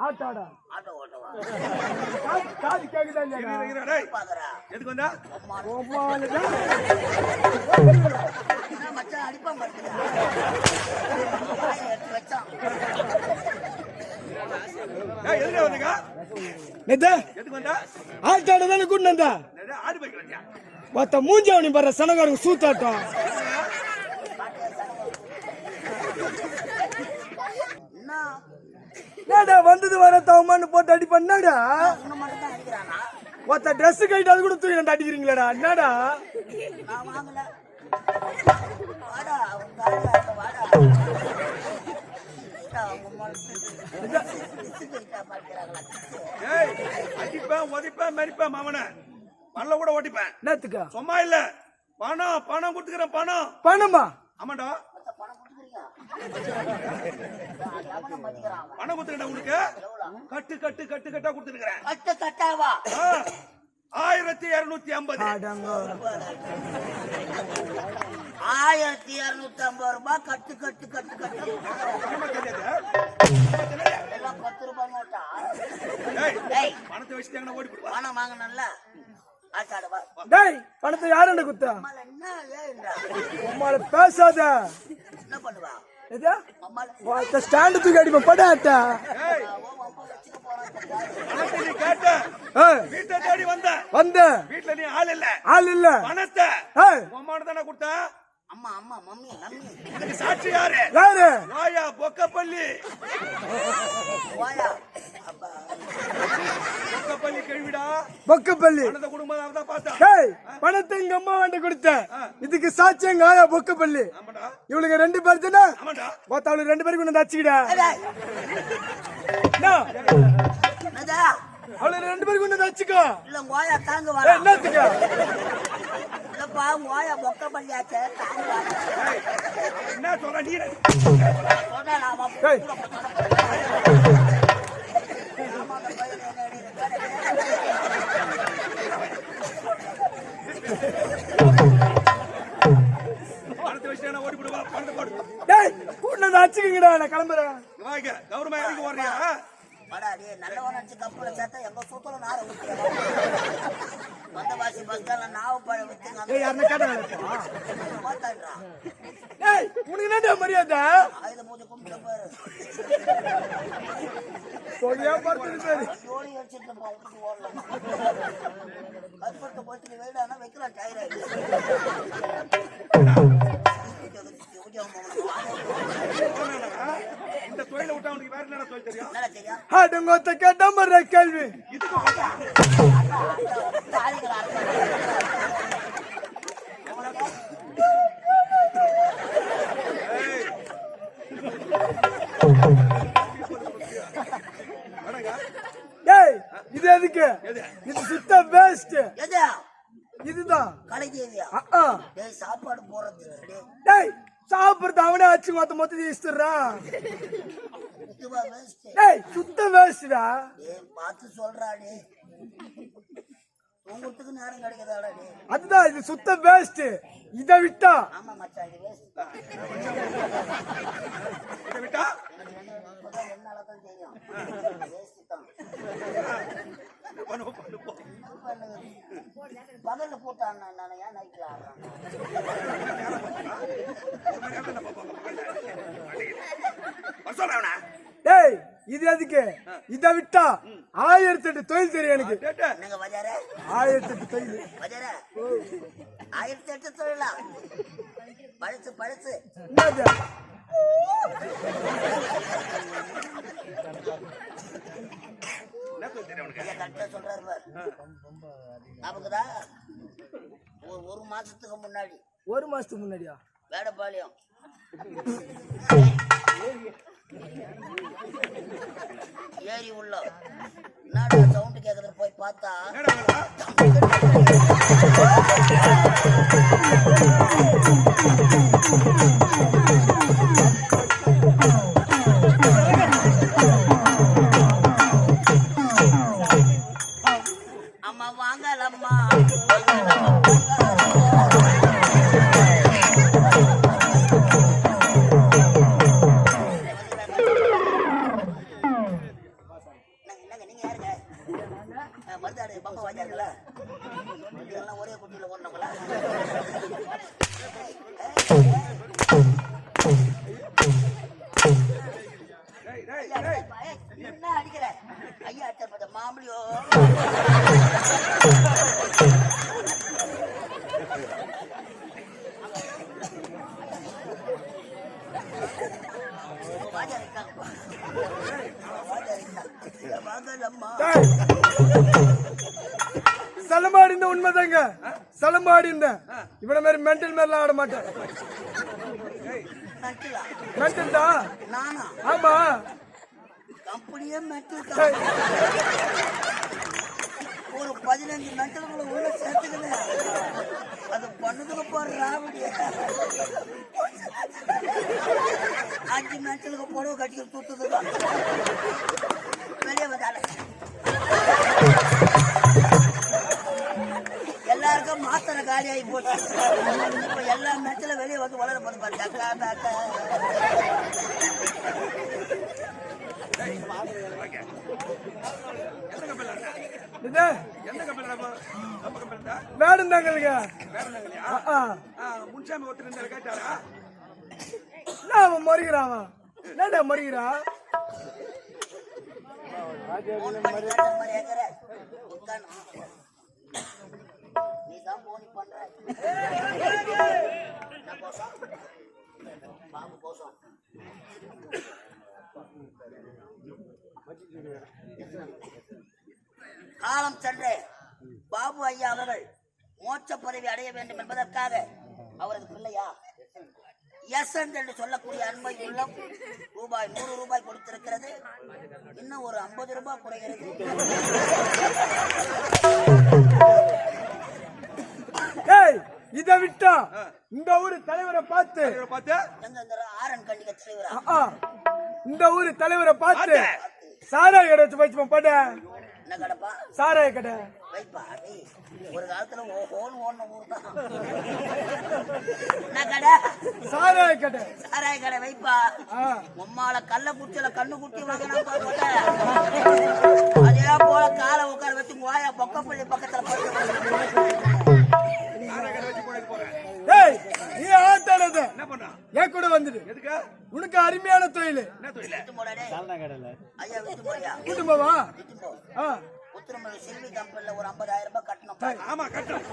ஆட்டாடா காது கேக்குதா எதுக்கு வந்தா ஆட்டாட தானே கூட்டு வந்தா மொத்த மூஞ்சாவணி பாரு சனகாரங்க சூத்தாட்டம் வந்தது வர தவமான்னு போட்டு அடி பண்ணாடா மொத்த ட்ரெஸ் கைட்டு அது கூட தூக்கி அடிக்கிறீங்களாடா என்னடா அடிப்பேன் ஒதிப்பேன் மறிப்பேன் மாமன பல்ல கூட ஓட்டிப்பேன் என்னத்துக்கா சும்மா இல்ல பணம் பணம் கொடுத்துக்கிறேன் பணம் பணமா ஆமாடா பணம் கொடுத்துக்கிறேன் உங்களுக்கு கட்டு கட்டு கட்டு கட்டா கொடுத்துருக்கிறேன் 1250 1250 ரூபாய் கட்டு கட்டு கட்டு கட்டு 10 ரூபாய் நோட்டா பணத்தை வச்சுட்டாங்கன்னா ஓடி போடுவா பணம் வாங்கினல்ல பணத்தை யாரு குத்தா பேசாத என்ன பண்ணுவா ஸ்டாண்ட் தூக்கி அடிப்ப படாட்டா வீட்டை தேடி வந்த வீட்டுல நீ ஆள் இல்ல பணத்தை தானே கொடுத்தா அம்மா அம்மா மம்மி மம்மி இதுக்கு சாட்சி யாரு வாயா பொக்கப்பள்ளி வாயா பொக்கப்பள்ளி கேள்விடா பொக்கப்பள்ளி அந்த குடும்பம் அவதான் பார்த்தா பணத்தை எங்க அம்மா வாண்ட கொடுத்த இதுக்கு சாட்சி எங்க ஆயா பொக்கப்பள்ளி இவளுக்கு 2 பேர் தானே அவளுக்கு 2 பேருக்கு கொண்டு வச்சுக்கிடா அவளுக்கு 2 பேருக்கு கொண்டு வச்சுக்கோ இல்ல வாயா தாங்க வர என்னத்துக்கு இல்லப்பா வாயா பொக்கப்பள்ளியாச்சே தாங்க வர என்ன சொல்ற நீ சொன்னா நாம பணத்தை வச்சுட்டா ஓடி போடுவா பணத்தை போடு கூட்டினு வச்சுக்கங்கடா நான் கிளம்புறேன் கௌரவமா இறங்கி ஓடுறியா படாடி நல்லவன் நினைச்சு கப்பல சேர்த்தா எங்க சூத்தல நார ஊத்தியா வந்தவாசி பஸ்ல நாவு பழ வித்துங்க யாரன கேட்டாங்க பாத்தாடா டேய் உனக்கு என்னடா மரியாதை ஆயுத பூஜை கும்பிட்டு பாரு போடியா படுத்து பாரு ஜோடி வச்சிட்டு போட்டு ஓடலாம் கற்பட்ட போட்டு வேடானா வைக்கற டயர் இந்த தொழில விட்டா உனக்கு வேற என்ன தொழில் தெரியும் என்ன தெரியும் ஆடுங்கோத்த கேட்டா மற கேள்வி இதுக்கு டேய் இது எதுக்கு இது சுத்த வேஸ்ட் எது இதுதான் கலைதேவியா டேய் சாப்பாடு போறது டேய் சாப்பிடுறது அவனே ஆச்சு மொத்தத்தை இஸ்துறான் இதுவா வேஸ்ட் டேய் சுத்த வேஸ்டா டேய் பார்த்து சொல்றா டேய் உங்களுக்கு நேரம் கிடைக்குதாடா டேய் அதுதான் இது சுத்த வேஸ்ட் இத விட்டா ஆமா மச்சான் இது வேஸ்ட் இத விட்டா என்னால தான் தெரியும் வேஸ்ட் தான் பகல்ல போட்டான் நான் ஏன் நைட்ல ஆடுறேன் டேய் இது எதுக்கு இத விட்டா 1008 தொழில் தெரியும் எனக்கு நீங்க வஜாரே 1008 தொழில் வஜாரே 1008 தொழிலா பழசு பழசு என்னது சொல்றாரு நமக்குதா ஒரு மாசத்துக்கு முன்னாடி 1 மாசத்துக்கு முன்னாடியா வேடப்பாளையம் ஏரி உள்ள என்னடா சவுண்ட் கேக்குறது போய் பார்த்தா அம்மா வாங்கலம்மா நீங்க யாருங்க மருந்தாடு பப்பா வாங்கியாருங்களா இதெல்லாம் ஒரே குட்டியில ஓடணுங்களா என்ன அடிக்கிற ஐயா அடிச்ச மாமலியோ சலமாடி இந்த உண்மைதாங்க சலமாடி இந்த இவன மாதிரி மென்டல் மேல ஆட மாட்டேன் மென்டல் தான் நானா ஆமா கம்பெனியே மென்டல் ஒரு 15 மென்டல்களை உள்ள சேர்த்துக்கல அது பண்ணதுக்கு போற ராவடி 5 மென்டலுக்கு புடவை கட்டிக்க தூத்துதுதான் வெளியே வந்தால எல்லாருக்கும் மாத்திரை காலியாகி போச்சு இப்ப எல்லா மென்டலும் வெளியே வந்து வளர போது பாரு டக்கா டக்கா மேடம் தாங்க முன்சாமி ஒருத்தர் கேட்டாரா அவன் மறுகிறான் என்னடா மறுகிறா நீதான் போனி பண்ற பாபு கோசம் காலம் சென்று பாபு ஐயா அவர்கள் மோட்ச பதவி அடைய வேண்டும் என்பதற்காக அவரது பிள்ளையா எசன்ட் என்று சொல்லக்கூடிய அன்பை உள்ளம் ரூபாய் 100 ரூபாய் கொடுத்திருக்கிறது. இன்னும் ஒரு 50 ரூபாய் குறைகிறது. இதை விட்டா இந்த ஊரு தலைவரை பார்த்து ஆரன் கண்டிக்க தலைவரா இந்த ஊரு தலைவரை பார்த்து சாராய கடை வச்சு வச்சுப்போம் பாட்ட என்ன கடைப்பா சாராய கடை வைப்பா. ஒரு காலத்துல ஓன் ஊர் தான் என்ன கடை சாராய கடை சாராய கடை வைப்பா. உம்மால கள்ள குச்சியில கண்ணு குட்டி வாங்கினா அதே போல காலை உட்கார வச்சு வாயா பொக்கப்பள்ளி பக்கத்துல நீ ஆட்டானது என் கூட வந்துடு. உனக்கு அருமையான தொழில் ஐயா விட்டு போறியா கூட்டுமாவா உத்திரமலை செல்வி கம்பெனில ஒரு 50,000 ரூபாய் கட்டணும். ஆமா கட்டணும்.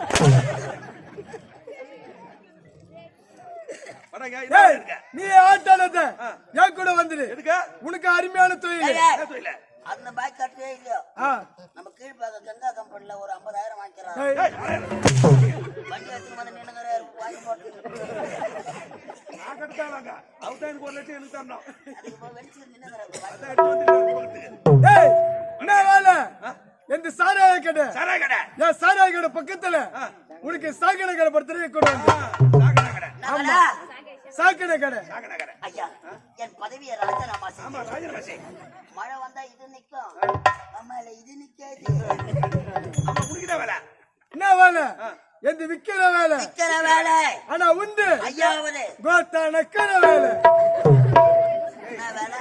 நீ ஆட்டானது என் கூட வந்துடு. உனக்கு அருமையான தொழில் அந்த பாய் கட்டவே இல்லையோ நம்ம கீழ்பாக கங்கா கம்பெனில ஒரு 50,000 வாங்கிக்கிறான். வண்டி எடுத்து வந்து நின்னுங்கிறாரு வாங்கி போட்டு நான் கட்டாங்க அவதான் எனக்கு 1 லட்சம் எனக்கு தரணும். என்ன வேலை எந்த சாராய கடை என் சாராய கடை பக்கத்துல உனக்கு சாக்கடை கடை படுத்துறே கூட சாக்கடை கடை. ஐயா என் பதவியை ராஜினாமா செய்ய மழை வந்தா இது நிக்கும் அம்மால இது நிக்காது. என்ன வேலை எந்த விக்கிற வேலை ஆனா உண்டு ஐயாவது கோத்தா நக்கிற வேலை என்ன வேலை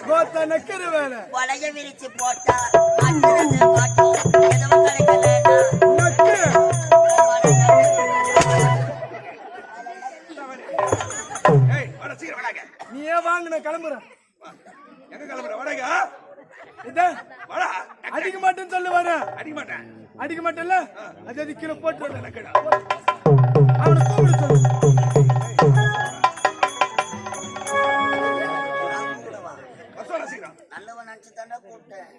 கோத்தா நக்கிற வேலை வளைய விரிச்சு போட்டா எதுவும் கிடைக்கலன்னா நக்கு நீ ஏன் வாங்கின கிளம்புறேன் எங்க கிளம்புற வடங்க அடிக்க மாட்டேன்னு சொல்லு வர அடிக்க மாட்டேன்ல அது கீழே போட்டு அவனை கூப்பிட சொல்லு. நல்லவன் நினைச்சு தாண்டா கூப்பிட்டேன்.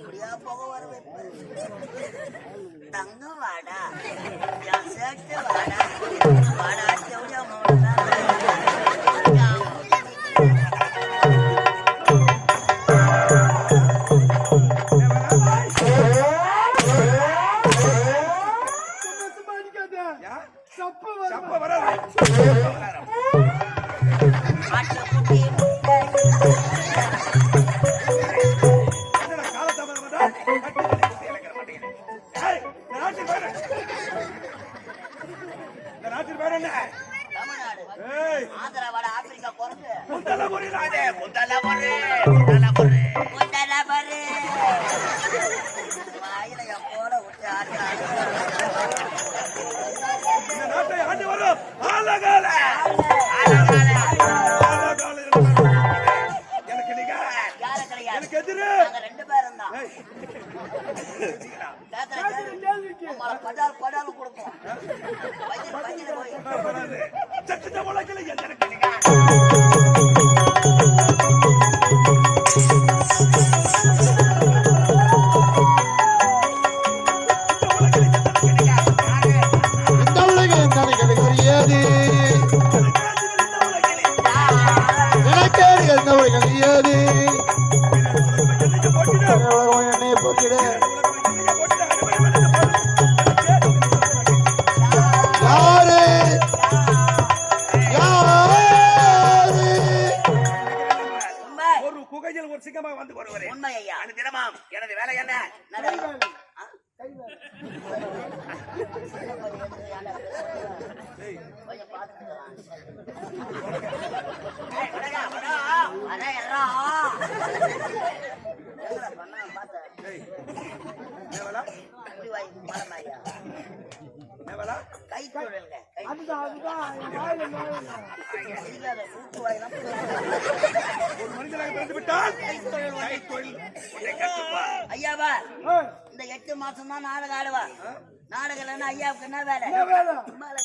இப்படியா போக வர வைப்பேன். தங்கம் வாடா என் சேட்டு வாடா வாடா செவடியா மோடா கேள்விக்கு படாலும் கொடுப்போம். பையன் போய் சட்டத்தை உலகில் எந்த ஒரு குகையில் ஒரு சிங்கமாக வந்து வருவரே உண்மை ஐயா. அது தினமாம் எனது வேலை என்ன? கொஞ்சம் பார்த்து கை தொழில்ங்க. அதுதான் அதுதான் என் வாயில நுழையல. கூட்டு வாயிலாம் ஒரு மனிதனாக பிறந்து விட்டால் கை தொழில் கை தொழில் உன்னை கற்றுப்பார். ஐயாவா ஏய், இந்த 8 மாசம் தான் நாடகம் ஆடுவா. நாடகம் இல்லைன்னா ஐயாவுக்கு என்ன வேலை? என்ன வேலை? மேல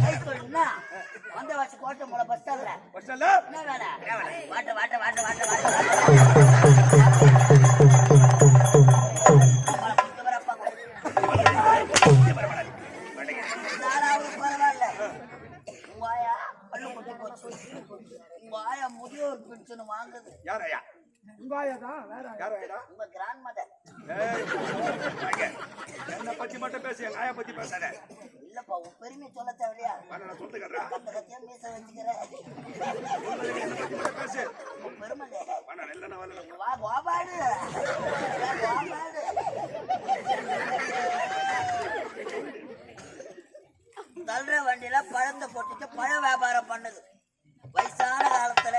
கை தொழில்னா வந்த வச்சு கோட்டை மூல பஸ் ஸ்டாண்ட்ல பஸ்டல்ல என்ன வேலை? வாட்ட வாட்ட வாட்ட வாட்ட வாட்ட பரவாயில்ல. உங்க ஆயா பல்லு கொட்டி போச்சு. உங்க ஆயா முதியோர் பென்ஷன் வாங்குது. யார் ஐயா? உங்க ஆயாதான் வேற ஆயா. யார் ஐயா? உங்க கிராண்ட் மதர். என்ன பத்தி மட்டும் பேசு, என் ஆயா பத்தி பேசாத. இல்லப்பா உன் பெருமை சொல்ல தேவையா? நான் சொல்லுகிறேன். கத்த கத்தியா மீச வச்சுக்கிற என்ன பத்தி மட்டும் பேசு. உன் பெருமை நான் இல்லைன்னா வரல. வா கோபாடு கோபாடு. தள்ளுற வண்டியில பழத்தை போட்டுட்டு பழ வியாபாரம் பண்ணுது. வயசான காலத்துல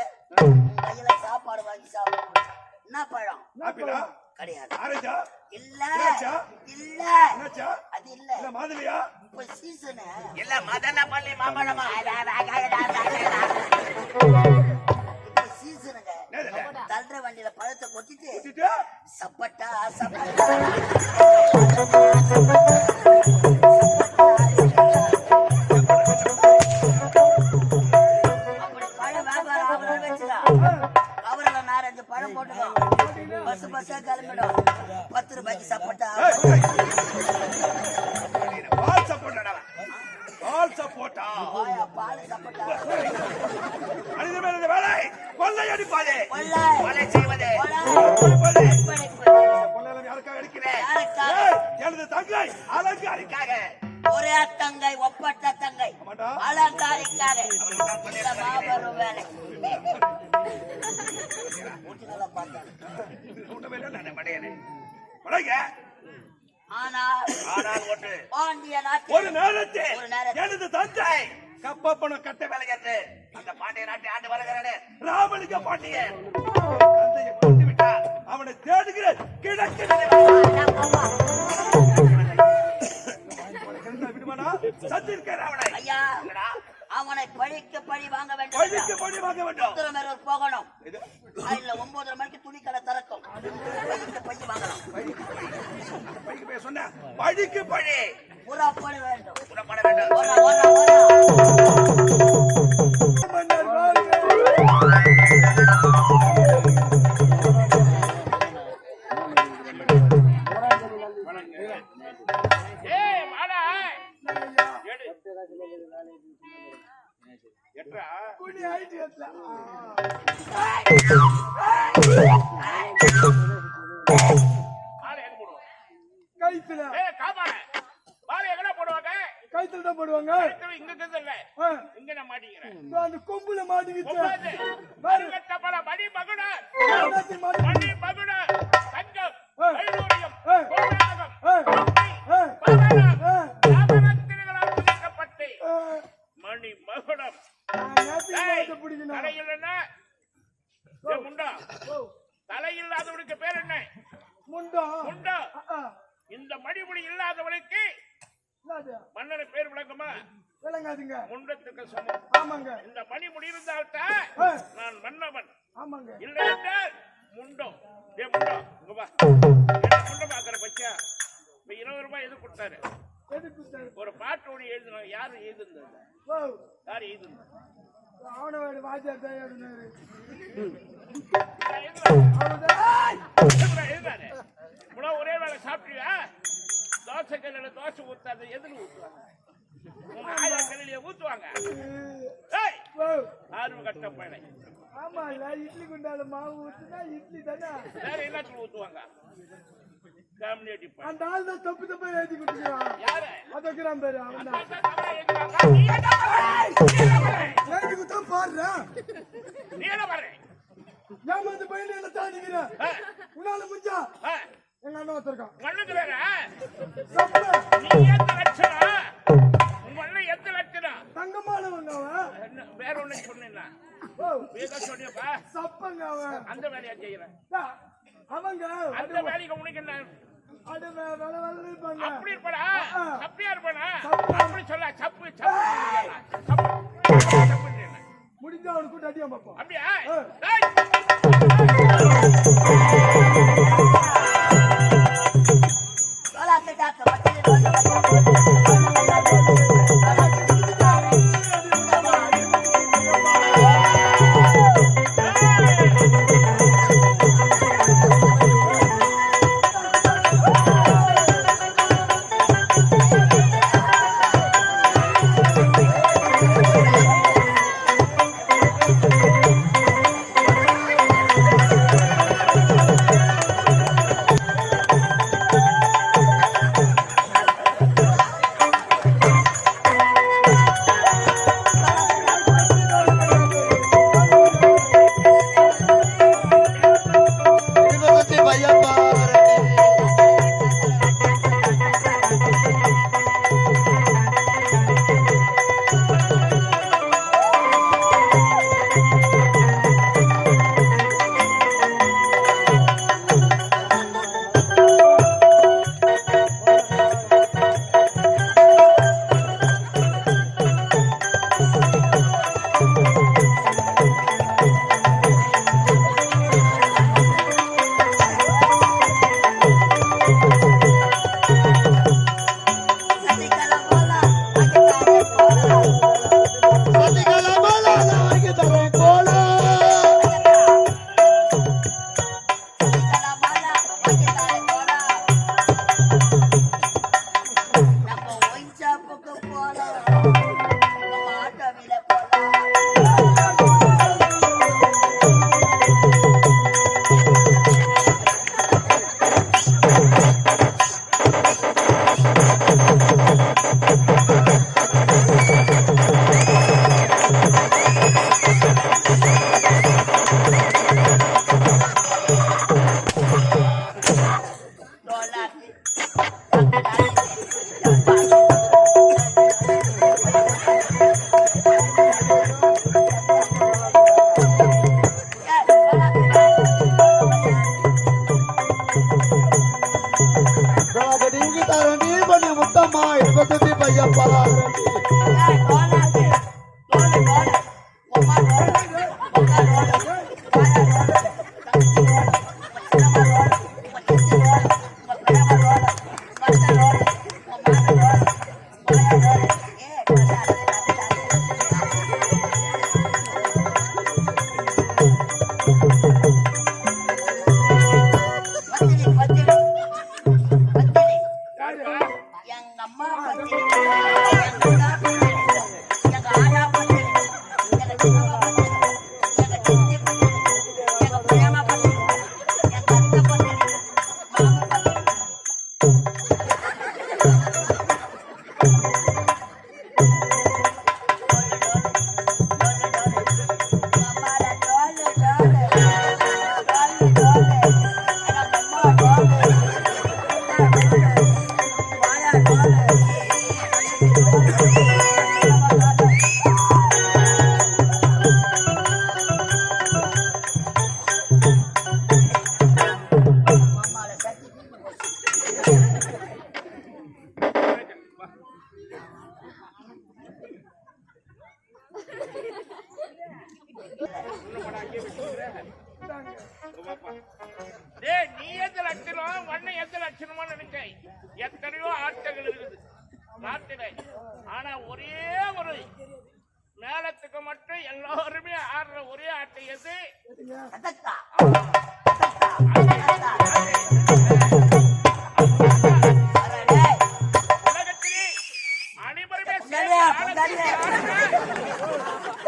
கையில சாப்பாடு வாங்கி சாப்பிடும். என்ன பழம்? ஆப்பிளா? கிடையாது. ஆரஞ்சா? இல்ல திராட்சா? இல்ல என்னாச்சா? அது இல்ல. இல்ல மாதுளையா? இப்ப சீசனு இல்ல மதன பள்ளி மாம்பழமா? இப்ப சீசனுங்க. என்னது? தள்ளுற வண்டியில பழத்தை கொட்டிட்டு ஊத்திட்டு? சப்பட்டா சப்பட்டா அப்படி பழ வியாபாரம் அவரை வச்சுதா. அவரில் 4-5 பழம் போட்டுக்கோ. பஸ் பஸ்ஸா கிளம்பிடும். 10 ரூபாய்க்கு சப்பட்டா. பால் சப்போட்டா. பால் சப்போட்டா. பால் சப்பட்டா. மனித மேல இந்த வேலை கொள்ளை அடிப்பாதே. கொள்ளை. கொலை செய்வதே. கொள்ளை. கொள்ளையில யாருக்காக அடிக்கிறேன்? யாருக்காக? எனது தங்கை அலங்காரிக்காக. ஒரே தங்கை ஒப்பட்ட தங்கை ஆமாடா. அலங்காரிக்காக இந்த மாபெரும் வேலை. ஊட்டிகளை பார்த்தாங்க. கூட்டமே இல்லை, நான் மடையனே. மடைங்க. ஆனால் ஆனால் ஒன்று. பாண்டிய நாட்டில் ஒரு நேரத்தில் ஒரு நேரத்தில் எனது தந்தை கப்பப்பணம் கட்ட வேலை என்று அந்த பாண்டிய நாட்டை ஆண்டு வருகிறானே ராமலிங்க பாண்டியன் தந்தையை கொண்டு விட்டார். அவனை தேடுகிற கிழக்கு விடுவானா? சந்திருக்கிற அவனை. ஐயா அவனை பழிக்கு பழி வாங்க வேண்டும். பழிக்கு பழி வாங்க வேண்டும். உத்தரமேரூர் போகணும். இது காலையில 9:30 மணிக்கு துணி கடை திறக்கும். பழிக்கு பழி வாங்கணும். பழிக்கு போய் சொன்ன பழிக்கு பழி புறப்பட வேண்டும். புறப்பட வேண்டும். ஓரா ஓரா ஓரா. மன்னர் வாழ்க. குடி ஆயிட்டு ஏத்தல. கைத்துல கைத்துல தான் போடுவாங்க. அந்த கொம்புல மாட்டிக்கிட்டு மணி மகுடம் பிடிக்கணும். தலையில் என்ன முண்டா தலையில்லாதவனுக்கு பேர் என்ன? முண்டா முண்டா. இந்த மணிமுடி இல்லாதவனுக்கு மன்னரை பேர் விளக்கமா? விளங்காதுங்க. முண்டத்துக்கு சமம். ஆமாங்க. இந்த மணி முடிந்தால்தான் நான் மன்னவன். ஆமாங்க. இல்லை என்றால் முண்டம். முண்டம் இங்க வா. முண்டம் பாக்குற பச்சா. இப்ப 20 ரூபாய் எது கொடுத்தாரு? ஒரு பாட்டு ஒண்ணு எழுதுனா யாரு எழுதுனது? யாரு எழுதுனது? அவனோட வாத்தியார் தான் எழுதினாரு. ஒரே வேலை சாப்பிட்டியா? தோசை கல்லில தோசை ஊத்தாது எதுல ஊத்துவாங்க? உங்க ஆயா கல்லில ஊத்துவாங்க. ஆர்வ கட்ட பழை. ஆமா இல்ல, இட்லி குண்டால மாவு ஊத்துனா இட்லி தானே. வேற எல்லாத்துக்கும் ஊத்துவாங்க. அந்த ஆள் தான் தப்பு தப்பா எழுதி கொடுத்துருவான். யாரு? அதுக்குறான் பேரு அவன் தான். எழுதி கொடுத்தா பாடுறா. நீ என்ன பாரு? ஏமாந்து பையன் என்ன தாண்டிக்கிறேன். உன்னால முடிஞ்சா எங்க அண்ணன் வச்சிருக்கான். மண்ணுக்கு வேற நீ எந்த லட்சணம்? உங்க அண்ணன் எந்த லட்சணம்? தங்கமானவங்க அவன். வேற ஒண்ணு சொன்னா சொன்னியப்பா சப்பங்க அவன். அந்த வேலையா செய்யறேன் அவங்க. அந்த வேலைக்கு உனக்கு என்ன? அது வேலை இருப்பாங்க. அப்படி இருப்பாடா? சப்பியா இருப்பானா? அப்படி சொல்ல சப்பு முடிஞ்சா அவனுக்கு கூட்டு அடியா பார்ப்போம். அப்படியா? எங்க அம்மா டேய், நீ எந்த லட்சணம் வண்ண எந்த லட்சணமா நினைச்சேன். எத்தனையோ ஆட்கள் இருக்குது நாட்டிலே. ஆனா ஒரே ஒரு மேளத்துக்கு மட்டும் எல்லாருமே ஆடுற ஒரே ஆட்டை எது? அதத்தா. உலகத்திலே அனைவருமே சேர்ந்து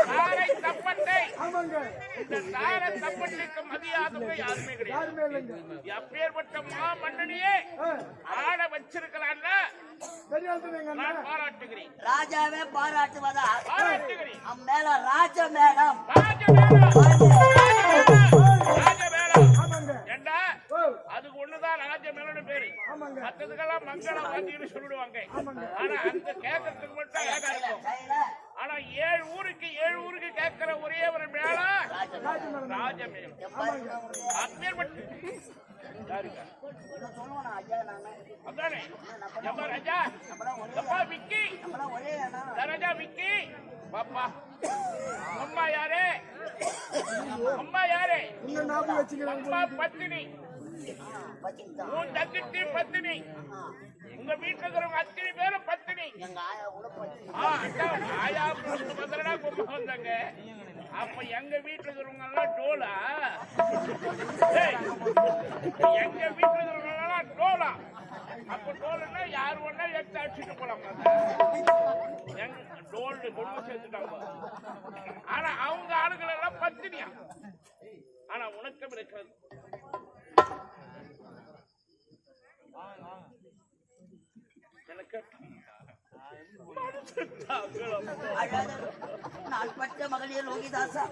தாரை தப்பட்டை. ஆமாங்க. இந்த தாரை தப்பட்டைக்கு மதியாதவங்க யாருமே கிடையாது. யாருமே இல்லைங்க. எப்பேற்பட்ட மாமன்னனையே ஆட வச்சிருக்கிறான்னா தெரியாதுங்க. நான் பாராட்டுகிறேன். ராஜாவே பாராட்டுவதா? பாராட்டுகிறேன். மேல ராஜ மேளம். ராஜமேளம். ஆமாங்க. ஏண்டா ஓ, அதுக்கு ஒண்ணுதான் ராஜமேளம்னு பேரு. ஆமாங்க. மத்ததுக்கெல்லாம் மங்கள வாத்தியம்னு சொல்லிடுவாங்க. ஆனா அந்த கேட்கறதுக்கு மட்டும் அழகா இருக்கும். கையில ஆனா 7 ஊருக்கு கேட்கிற ஒரே ஒரு மேளம் ராஜமேளம். அப்பேற்பட்ட யாருங்க? சொல்லுவானா ஐயா நானு? அதானே எப்பா ராஜா, எப்பா விக்கி, நம்மளாம் ஒரே அண்ணா. ராஜா விக்கி, பாப்பா அம்மா யாரு? அம்மா யாரு? இன்னும் ஞாபகம் வச்சுக்கிறாங்க. அம்மா பத்தினி. வச்சுக்கிட்டான். உன் தங்கச்சி பத்தினி. உங்க வீட்டுல இருக்கிறவங்க அத்தனை பேரும் பத்தினி. எங்க ஆயா உடுப்பு ஆயா பத்திரடா கொண்டு வந்தாங்க. அப்ப எங்க வீட்டுல இருக்கிறவங்க எல்லாம் டோலா? ஏய், எங்க வீட்டுல இருக்கிறவங்க எல்லாம் டோலா. அப்ப டோல்னா யாரு வேணா எடுத்து அடிச்சுட்டு போலாம். எங்க டோல் கொண்டு சேர்த்துட்டாங்க. ஆனா அவங்க ஆளுகள் எல்லாம் பத்தினியா. ஆனா உனக்கும் இருக்கிறது. எனக்கு அழகு. நான் பட்ட மகளிர் லோகிதாசா.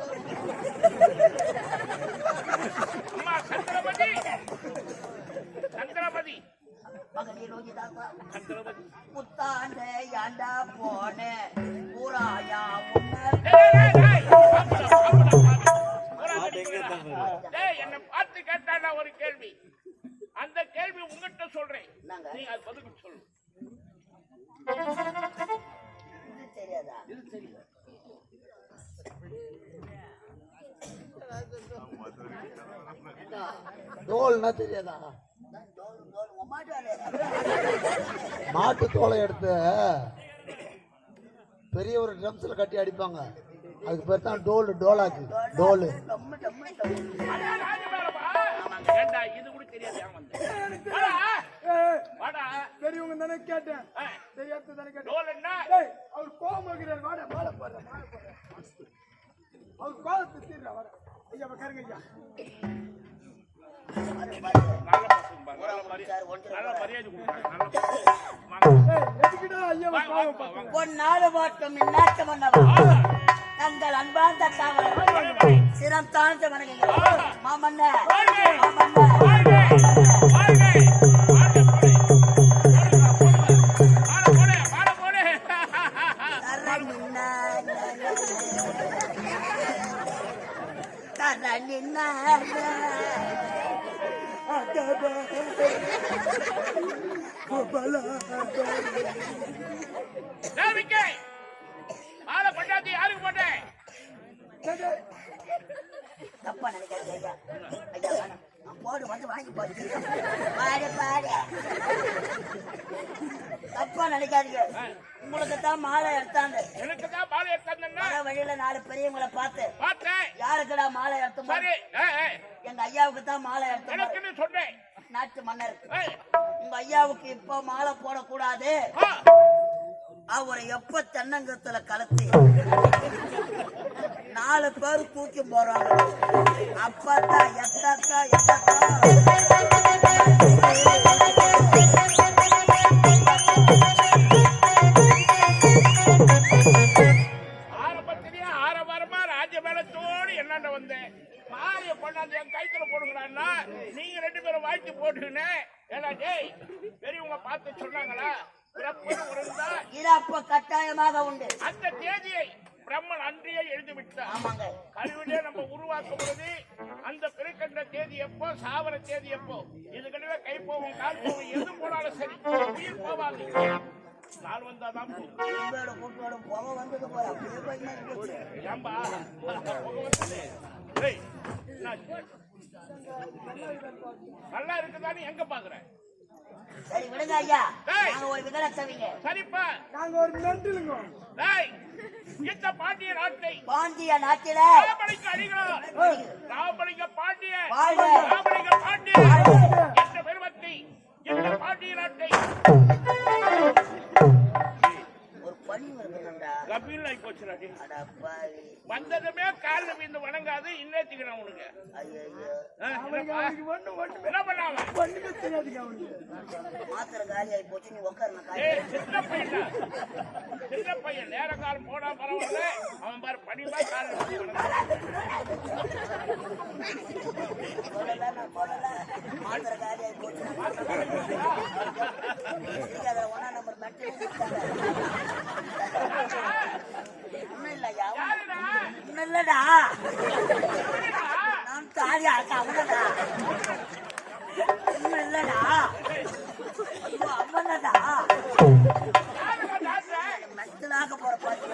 அம்மா சந்திரபதி, சந்திரபதி, மகளிர் லோகிதாசா. சந்திரபதி. புத்தாண்டு யாண்டா போன பூராயா முன்னர். என்ன பார்த்து கேட்டாடா ஒரு கேள்வி. அந்த கேள்வி உங்ககிட்ட சொல்றேன். நீ அது பதில் சொல்லு. இது தெரியாதா? தோல்னா தெரியாதா? மாட்டு தோலை எடுத்து பெரிய ஒரு ட்ரம்ஸ்ல கட்டி அடிப்பாங்க. அதுக்கு பேர் தான் டோல். டோலாக்கு டோலு. டம்மு டம்மு டம்மு. ஏண்டா இது கூட தெரியாது. பெரியவங்க தானே கேட்டேன். தெரியாத தானே கேட்டேன். டோல்னா அவர் கோபம் வைக்கிறார். வாட மாலை போடுற. அவர் கோபத்தை தீர்ற. வாட ஐயா உட்காருங்க ஐயா. நல்ல பசங்க பாருங்க. நல்ல மரியாதை கொடுக்குறாங்க. நல்ல எதுக்கிட்டா ஐயா கோபம்? பொன்னாடு போட்டும் இந்நாட்டு மன்னவா தங்கள் அன்பார்ந்த காவலர் சிரம் தாழ்ந்த வணங்குங்கள். மாமன்ன மாலை பண்ணாதி யாருக்கு போட்டேன்? தப்பா நினைக்காது ஐயா. ஐயா வேணாம். போடு வந்து வாங்கி போச்சு. பாடு பாடு. தப்பா நினைக்காதீங்க. உங்களுக்கு தான் மாலை எடுத்தாங்க. எனக்கு தான் மாலை எடுத்தாங்கன்னா வர வழியில 4 பெரியவங்களை பார்த்து பார்த்தேன். யாருக்குடா மாலை எடுத்தோம்? சரி, எங்க ஐயாவுக்கு தான் மாலை எடுத்தோம். எனக்குன்னு சொன்னேன். நாட்டு மன்னர் உங்க ஐயாவுக்கு இப்ப மாலை போடக்கூடாது. அவரை எப்ப தென்னங்கத்துல கலத்தி 4 பேர் தூக்கி போறாங்க. அப்பதான் எத்தாக்கா எத்தாக்கா ஆரம்பத்திலேயே ஆரவாரமா ராஜமேளத்தோடு என்னண்ட வந்தேன். மாலையை கொண்டாந்து என் கைத்துல போடுங்கடான்னா நீங்க 2 பேரும் வாழ்க்கை போட்டுன்னு ஏன்னா டேய் பெரியவங்க பார்த்து சொன்னாங்களா? இறப்பு கட்டாயமாக உண்டு. அந்த தேதியை பிரம்மன் அன்றையே எழுதி விட்டார். ஆமாங்க. கழிவுலே நம்ம உருவாக்கும் பொழுது அந்த பிறக்கின்ற தேதி எப்போ, சாவர தேதி எப்போ, இதுக்கடிவே கை போவோம் கால் போவோம் எது போனாலும் சரி உயிர் போவாது. நாள் வந்தாதான் போகும். புகை வந்தது போற ஏம்பா புகை வந்தது. நல்லா இருக்குதான்னு எங்க பாக்குறேன்? சரி விடுங்க ஐயா, டேய். நாங்க ஒரு விகலத்தவிங்க. சரிப்பா. நாங்க ஒரு நன்றிலுங்க. டேய், இந்த பாண்டிய நாட்டை பாண்டிய நாட்டில ராமலிங்க அடிகளார், ராமலிங்க பாண்டியன், வாழ்க. ராமலிங்க பாண்டியன் என்ற பெருமத்தை இந்த பாண்டிய நாட்டை ஒரு பணி வருதுடா. கபீல் ஆகி போச்சுடா. அட பாவி. வந்ததுமே காலில் விழுந்து வணங்காது இன்னேத்திக்கிறேன் உனக்கு. ஐயோ, என்னப்பா? ஒண்ணு என்ன பண்ணாம? ஒண்ணுமே தெரியாதுங்க அவனுக்கு. மாத்திரை காலி ஆகி போச்சு, நீ உட்காருங்க காலி. ஏய், சின்ன பையன், சின்ன பையன் நேர காலம் போனா பரவாயில்ல. அவன் பாரு பணிவா காலில் விழுந்து வணங்குறான். சொல்லல, நான் சொல்லல. மாத்திரை காலி ஆகி போச்சு. ஒன்னா நம்பர் மெட்டல் ஒண்ணும் இல்லையா, யாருடா? ஒண்ணும் இல்லடா. நான் தாலி ஆக்க அவனடா. ஒண்ணும் இல்லடா. ஐயோ அவனடா. யாருடா டாக்டர்? மெட்டலாக போற பாட்டு.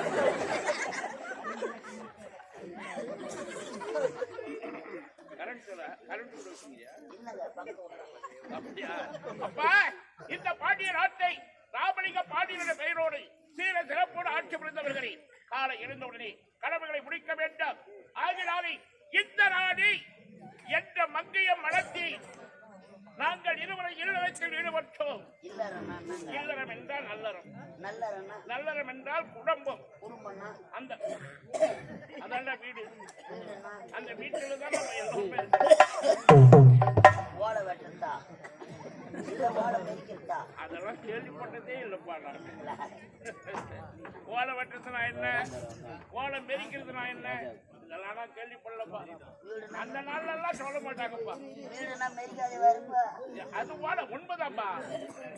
கரண்ட் கொடுக்குறியா? இல்லங்க, பக்கத்து ஊர்ல. அப்படியா? அப்பா, இந்த பாண்டிய நாட்டை ராமலிங்க பாண்டியனுடைய பெயரோடு சீர சிறப்போடு ஆட்சி புரிந்தவர்களே, காலை எழுந்தவுடனே கடமைகளை முடிக்க வேண்டும். ஆகினாலே இந்த நாடு என்ற மங்கைய மனத்தில் நாங்கள் இருவரை இல்லறத்தில் ஈடுபட்டோம். இல்லறண்ணா, இல்லறம் என்றால் நல்லறம், நல்லறண்ணா, நல்லறம் என்றால் குடும்பம். குடும்பம்னா அந்த அதெல்லாம் வீடு, அந்த வீட்டில் தான் நம்ம எல்லாமே ஓலை வெட்டுறதா, இல்ல ஓலை மெரிக்கிறதா? அதெல்லாம் கேள்விப்பட்டதே இல்லப்பா நான். ஓலை வெட்டுறதுனா என்ன, ஓலை மெரிக்கிறதுனா என்ன, இதெல்லாம் நான் கேள்விப்படலப்பா. அந்த நாள்ல எல்லாம் சொல்ல மாட்டாங்கப்பா. வீடுனா மெரிக்காதே வருப்பா. அது ஓலை உண்மைதான்ப்பா.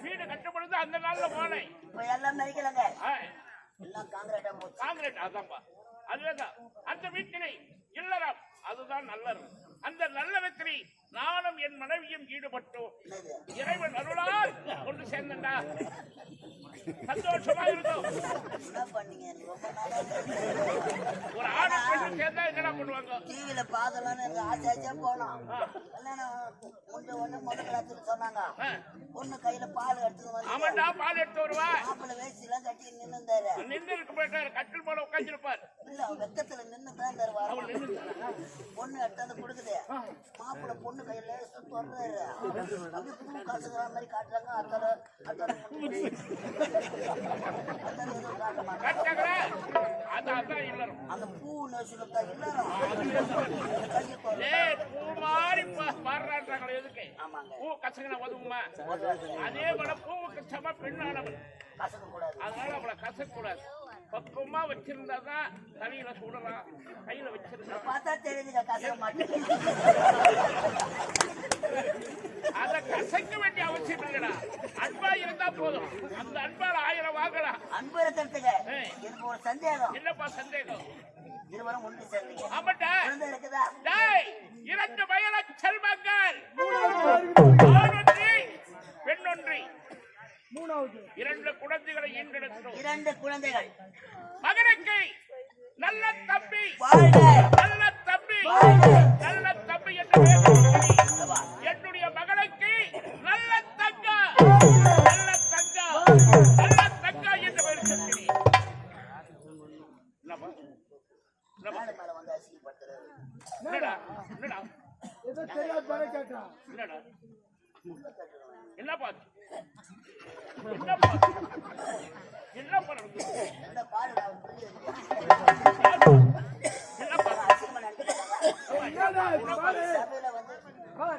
வீடு கட்டப்படுது அந்த நாள்ல ஓலை. இப்ப எல்லாம் மெரிக்கலங்க, ஆ, எல்லாம் காங்கிரீட்டா போச்சு. காங்கிரீட் அதான்ப்பா. அதுதான் அந்த வீட்டினை இல்லறம், அதுதான் நல்லறம். அந்த நல்லறத்தினை நானும் என் மனைவியும் ஈடுபட்டோம். இறைவன் அருளால் கொண்டு சேர்ந்தா சந்தோஷமா இருக்கும். என்ன பண்ணீங்க? எனக்கு ரொம்ப நாளா ஒரு ஆணை பெண்ணு சேர்ந்தா என்னடா பண்ணுவாங்க? டிவியில பாதலான்னு எனக்கு ஆசையாச்சே போனோம். கல்யாணம் முன்ன ஒண்ணு முதல்ல சொன்னாங்க, பொண்ணு கையில பால் எடுத்துட்டு வந்து ஆமாண்டா, பால் எடுத்து வருவா. மாப்பிள்ள வேஸ்ட் எல்லாம் கட்டி நின்னுந்தாரு. நின்று இருக்க போயிட்டாரு, கட்டில் போல உட்காந்துருப்பார். இல்ல, அவன் வெக்கத்துல நின்னுதான் தருவாரு. அவர் நின்று பொண்ணு எடுத்தாந்து கொடுக்குது, மாப்பிள்ள பொண்ணு கையில சொல்றாரு. அப்படி பூ காசுக்கிற மாதிரி காட்டுறாங்க. அத்தால எதுவும் காட்ட மாட்டாங்க. கட்டாங்களா? அதான் இல்லறம். அந்த பூ நெசுலத்தா இல்லறம் கையை போடுற. ஏய், பூ மாதிரி பாடுறாங்களே எதுக்கு? ஆமாங்க, பூ கசங்கின உதவுமா? அதே போல பூவுக்கு சம பெண்ணானவன். கசக்க கூடாது. அதனால அவளை கசக்க கூடாது. பக்குவமா வச்சிருந்தாதான் தலையில சுடலாம், கையில வச்சிருந்தா பார்த்தா தெரியுதுங்க, கசக்க மாட்டேன். அத கசக்க வேண்டிய அவசியம் இல்லடா. அன்பா இருந்தா போதும். அந்த அன்பால 1000 வாங்கலாம். அன்பு இருக்கிறதுக்கு எனக்கு ஒரு சந்தேகம். என்னப்பா சந்தேகம்? இருவரும் ஒன்று சேர்ந்தீங்க, ஆமாட்டா? குழந்தை இருக்குதா? டேய், 2 வயல செல்வங்கள், ஆணொன்றி பெண்ணொன்றி, மூணாவது 2 குழந்தைகளை ஈன்றெடுத்தோம். 2 குழந்தைகள். மகனுக்கு நல்ல தம்பி, வாழ்க, நல்ல தம்பி, வாழ்க. நல்ல தம்பி என்று பெயர் சூட்டி, என்னுடைய மகனுக்கு நல்ல தங்கா, நல்ல தங்கா, நல்ல தங்கா என்று பெயர் சூட்டி. என்னப்பா? என்னப்பா? மேல மேல வந்து அசிங்கப்படுத்துறாரு. என்னடா? என்னடா? ஏதோ தெரியாத பாரு கேட்டா. என்னடா? என்னப்பா? என்னப்பா? என்னப்பா நடக்குது? என்ன பாரு, நான் புரியுது. என்னப்பா? அசிங்கமா நினைக்கிறாங்க. என்னடா இது பாரு. சபையில வந்து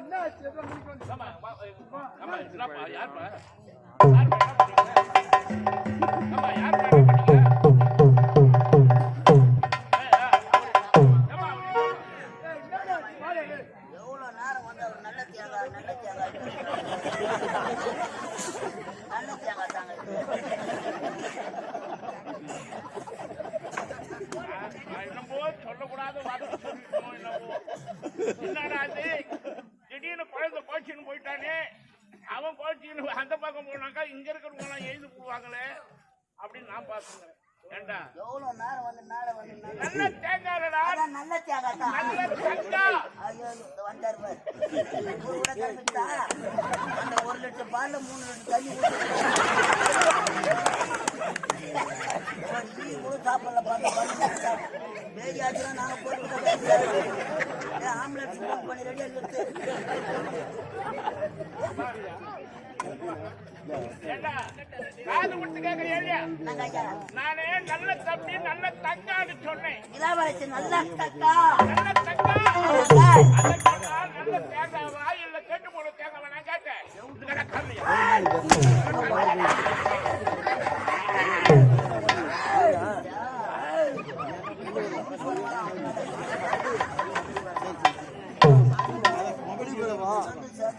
என்ன ஆச்சு? ஏதோ முடிக்க வந்து. ஆமா, ஆமா, என்னப்பா? யாருப்பா? யாருப்பா என்ன பண்ணீங்க? ஆமா, யாருப்பா என்ன பண்ணீங்க? என்னடா இது பாரு. எவ்வளவு நேரம் வந்து அவர் நல்ல தேங்காய் நல்ல தேங்காய் நல்ல தேங்காய் தாங்க. என்னமோ சொல்லக்கூடாத வார்த்தை சொல்லிட்டோம். என்னமோ என்னடா அது, திடீர்னு குழந்தை கோச்சின்னு போயிட்டானே, அவன் கோச்சின்னு அந்த பக்கம் போனாக்கா இங்க இருக்கிறவங்க எல்லாம் எழுதி போடுவாங்களே அப்படின்னு நான் பாக்குறேன். ஏண்டா எவ்வளவு நேரம் வந்து மேல வந்து நல்ல தேங்காய்டா, அதான் நல்ல தேங்காய் தான். நல்ல தேங்காய். ஐயோ வந்தாரு பாரு. ஒரு கூட கருப்பிட்டா அந்த 1 லிட்டர் பால்ல 3 லிட்டர் தண்ணி ஊத்தி கூட சாப்பிடல பார்த்து பேதி ஆச்சுன்னா நாங்க போட்டு ஆம்புலன்ஸ் போன் பண்ணி ரெடியா இருக்கு. ஏண்டா காது விட்டு கேட்கறியா இல்லையா? நாங்க ஐயா நானே நல்ல தம்பி நல்ல தங்கான்னு சொன்னேன். இளவரசி நல்ல தக்கா நல்ல தங்கா ஆமாங்க. அதை சொன்னா நல்ல தேங்காவா இல்ல கெட்டு போன தேங்காவா நான் கேட்டேன். இதுக்கடா கம்மியா?